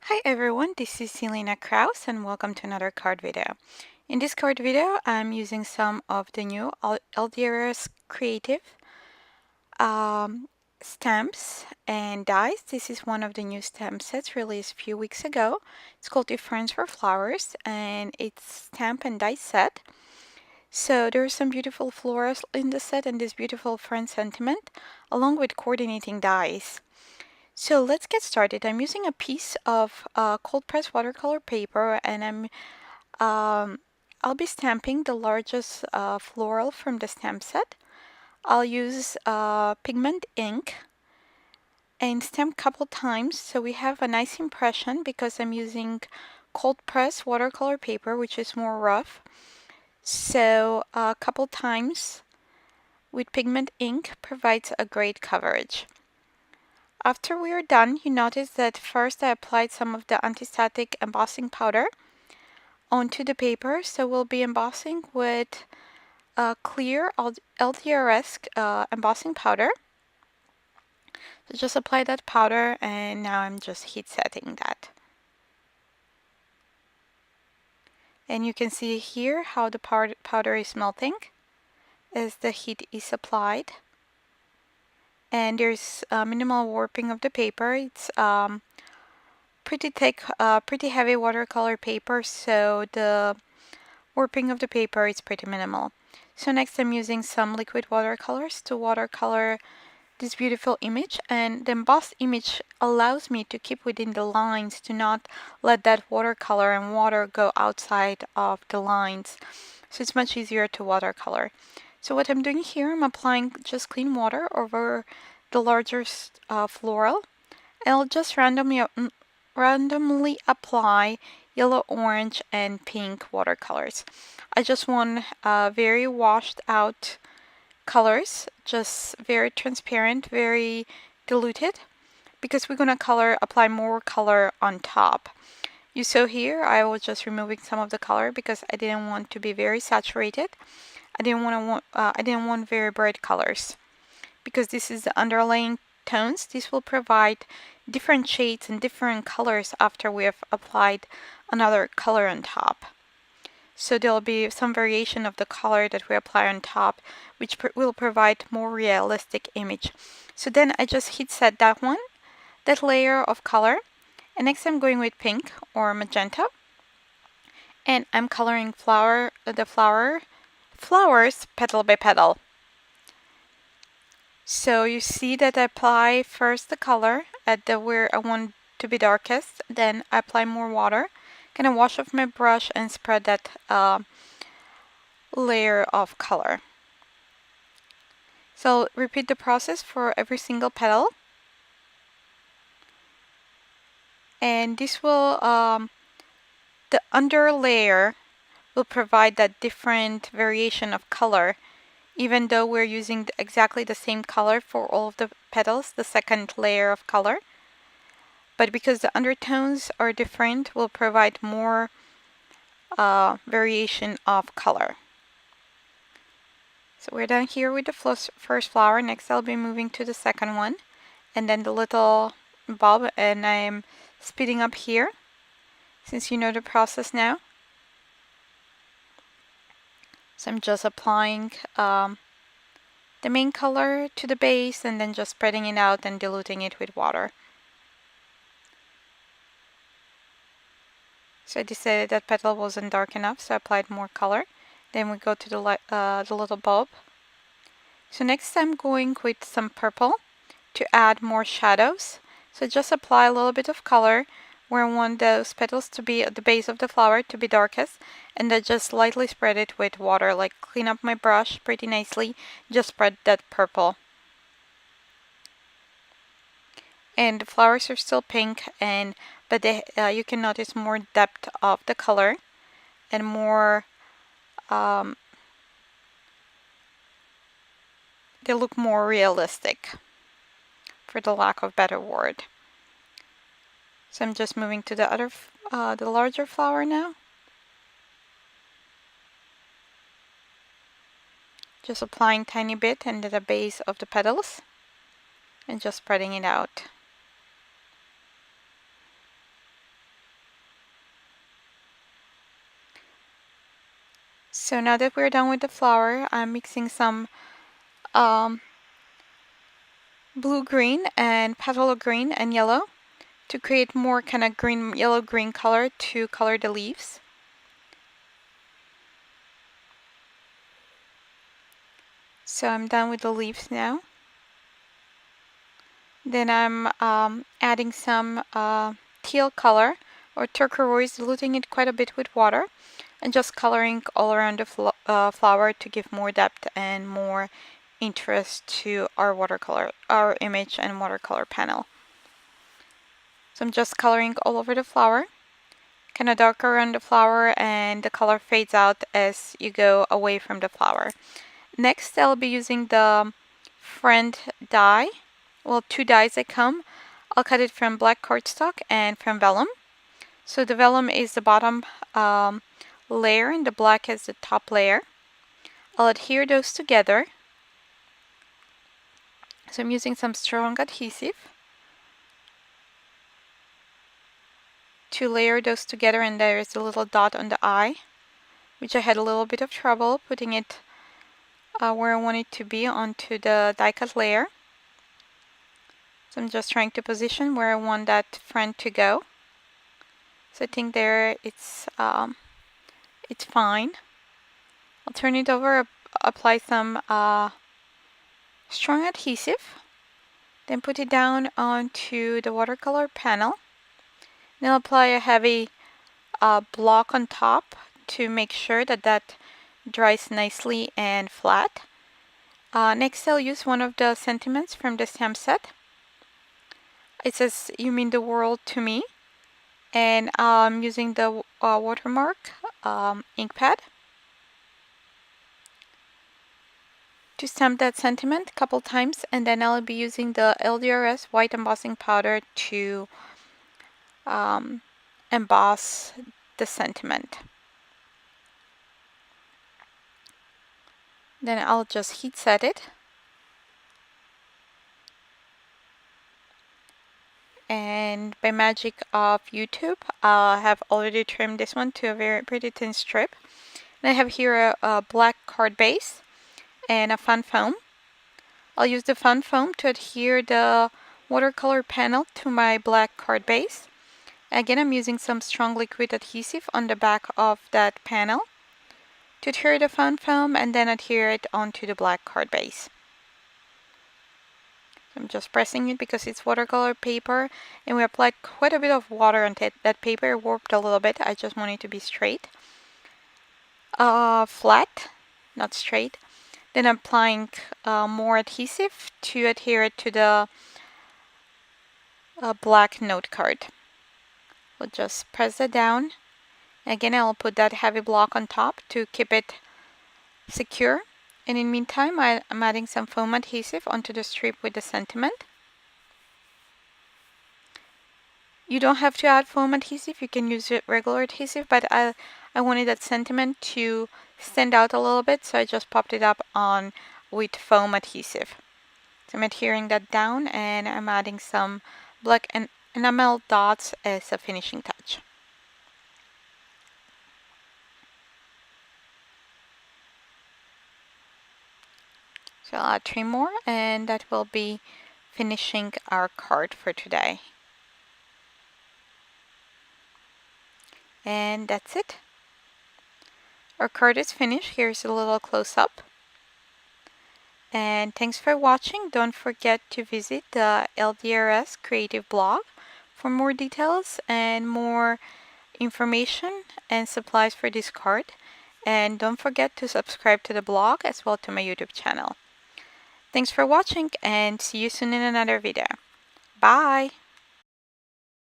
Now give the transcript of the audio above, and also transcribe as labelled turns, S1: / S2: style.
S1: Hi everyone, this is Selena Kraus and welcome to another card video. In this card video, I'm using some of the new LDRS Creative stamps and dies. This is one of the new stamp sets released a few weeks ago. It's called Difference for Flowers and it's stamp and die set. So there are some beautiful florals in the set and this beautiful friend sentiment along with coordinating dies. So let's get started. I'm using a piece of cold pressed watercolor paper and I'll be stamping the largest floral from the stamp set. I'll use pigment ink and stamp a couple times so we have a nice impression because I'm using cold pressed watercolor paper which is more rough. So a couple times with pigment ink provides a great coverage. After we are done, you notice that first I applied some of the anti-static embossing powder onto the paper. So we'll be embossing with a clear LDRS embossing powder. So just apply that powder and now I'm just heat setting that. And you can see here how the powder is melting as the heat is applied. And there's minimal warping of the paper. It's pretty thick, pretty heavy watercolor paper, so the warping of the paper is pretty minimal. So next I'm using some liquid watercolors to watercolor this beautiful image, and the embossed image allows me to keep within the lines, to not let that watercolor and water go outside of the lines. So it's much easier to watercolor. So what I'm doing here, I'm applying just clean water over the largest floral, and I'll just randomly apply yellow, orange, and pink watercolors. I just want very washed out colors, just very transparent, very diluted, because we're going to apply more color on top. You saw here, I was just removing some of the color because I didn't want to be very saturated. I didn't want very bright colors because this is the underlying tones. This will provide different shades and different colors after we have applied another color on top. So there'll be some variation of the color that we apply on top, which will provide more realistic image. So then I just heat set that layer of color. And next I'm going with pink or magenta. And I'm coloring the flowers petal by petal. So you see that I apply first the color at where I want to be darkest, then I apply more water, kind of wash off my brush and spread that layer of color. So repeat the process for every single petal, and this will the under layer will provide that different variation of color. Even though we're using exactly the same color for all of the petals, the second layer of color. But because the undertones are different, will provide more variation of color. So we're done here with the first flower. Next I'll be moving to the second one. And then the little bulb, and I'm speeding up here, since you know the process now. So I'm just applying the main color to the base and then just spreading it out and diluting it with water. So I decided that petal wasn't dark enough, so I applied more color. Then we go to the little bulb. So next I'm going with some purple to add more shadows. So just apply a little bit of color where I want those petals to be at the base of the flower to be darkest, and then just lightly spread it with water, like clean up my brush pretty nicely, just spread that purple. And the flowers are still pink, but you can notice more depth of the color and more they look more realistic, for the lack of a better word. So I'm just moving to the larger flower now. Just applying tiny bit into the base of the petals and just spreading it out. So now that we're done with the flower, I'm mixing some blue-green and petal green and yellow to create more kind of green, yellow-green color to color the leaves. So I'm done with the leaves now. Then I'm adding some teal color or turquoise, diluting it quite a bit with water and just coloring all around the flower to give more depth and more interest to our watercolor, our image and watercolor panel. So I'm just coloring all over the flower, kind of darker around the flower, and the color fades out as you go away from the flower. Next, I'll be using the friend die. Well, two dies that come. I'll cut it from black cardstock and from vellum. So the vellum is the bottom layer and the black is the top layer. I'll adhere those together. So I'm using some strong adhesive to layer those together, and there's a little dot on the eye, which I had a little bit of trouble putting it where I want it to be onto the die cut layer. So I'm just trying to position where I want that friend to go. So I think there it's fine. I'll turn it over, apply some strong adhesive, then put it down onto the watercolor panel. Then I'll apply a heavy block on top to make sure that that dries nicely and flat. Next, I'll use one of the sentiments from the stamp set. It says, "You mean the world to me," and I'm using the watermark ink pad to stamp that sentiment a couple times, and then I'll be using the LDRS white embossing powder to emboss the sentiment. Then I'll just heat set it. And by magic of YouTube, I have already trimmed this one to a very pretty thin strip. And I have here a black card base and a fun foam. I'll use the fun foam to adhere the watercolor panel to my black card base. Again, I'm using some strong liquid adhesive on the back of that panel to adhere the fun foam and then adhere it onto the black card base. I'm just pressing it because it's watercolor paper, and we applied quite a bit of water on that paper. Warped a little bit. I just want it to be straight, flat, not straight. Then applying more adhesive to adhere it to the black note card. We'll just press it down. Again, I'll put that heavy block on top to keep it secure. And in the meantime, I'm adding some foam adhesive onto the strip with the sentiment. You don't have to add foam adhesive, you can use regular adhesive, but I wanted that sentiment to stand out a little bit, so I just popped it up on with foam adhesive. So I'm adhering that down, and I'm adding some black and enamel dots as a finishing touch. So I'll add 3 more, and that will be finishing our card for today. And that's it. Our card is finished. Here's a little close-up. And thanks for watching. Don't forget to visit the LDRS Creative blog for more details and more information and supplies for this card. And don't forget to subscribe to the blog as well to my YouTube channel. Thanks for watching, and see you soon in another video. Bye!